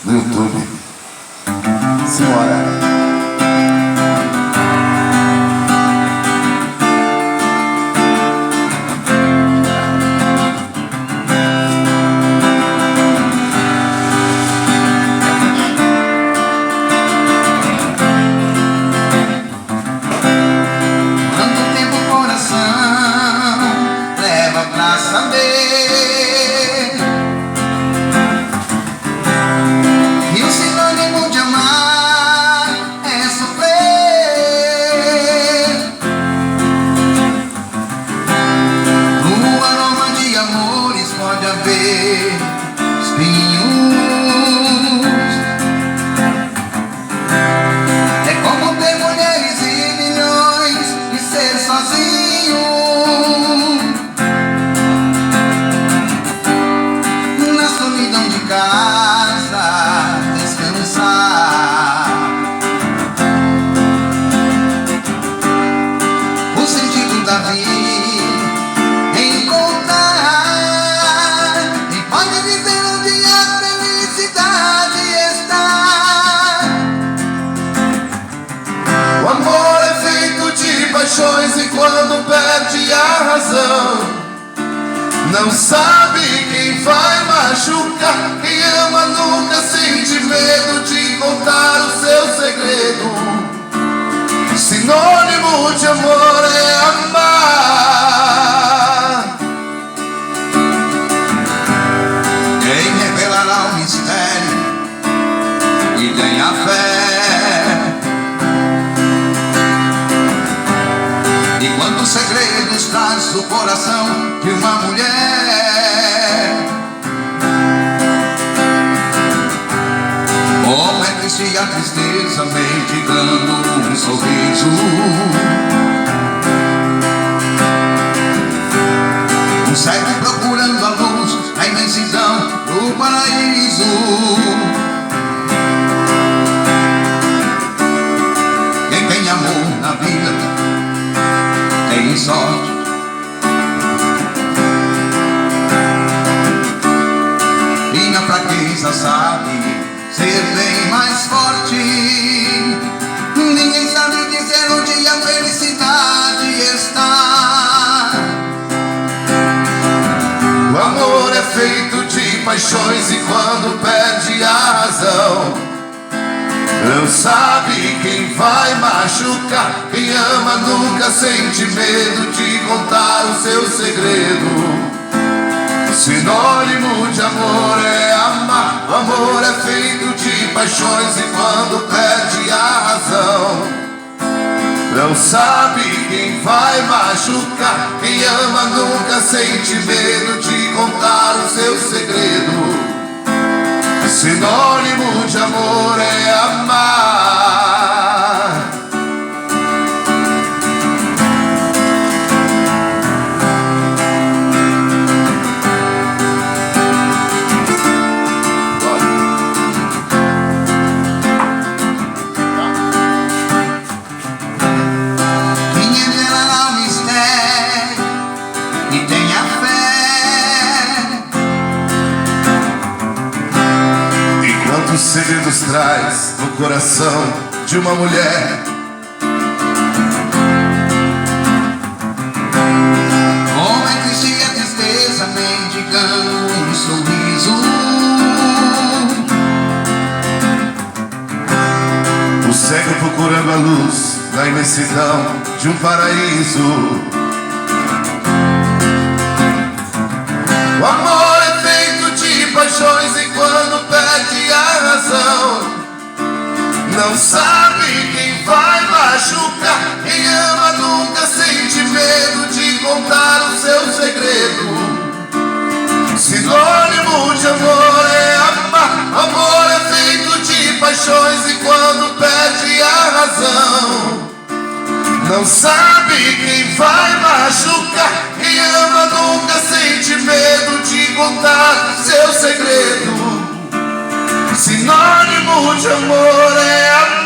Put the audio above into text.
no YouTube. Simbora. E quando perde a razão, não sabe quem vai machucar. Quem ama nunca sente medo de contar o seu segredo. Sinônimo de amor é amar. Quem revelará o mistério e ganha fé. Quantos segredos traz o coração de uma mulher. Como é triste a tristeza mendigando um sorriso. Um cego procurando a luz na imensidão do paraíso. Quem tem amor na vida tem sorte. E na fraqueza sabe ser bem mais forte. Ninguém sabe dizer onde a felicidade está. O amor é feito de paixões e quando perde a razão, não sabe quem vai machucar. Quem ama nunca sente medo de contar o seu segredo. Sinônimo de amor é amar. O amor é feito de paixões e quando perde a razão, não sabe quem vai machucar. Quem ama nunca sente medo de contar o seu segredo. Sinônimo de amor é amar. Quem revelará o mistério e tenha fé. Quantos segredos traz no coração de uma mulher. Como é triste a tristeza mendigando um sorriso. O cego procurando a luz na imensidão de um paraíso. O amor é feito de paixões e quando perde a razão, não sabe quem vai machucar. Quem ama nunca sente medo de contar o seu segredo. Sinônimo de amor é amar. Amor é feito de paixões e quando perde a razão, não sabe quem vai machucar. Quem ama nunca sente medo de contar seu segredo. Sinônimo de amor é amor.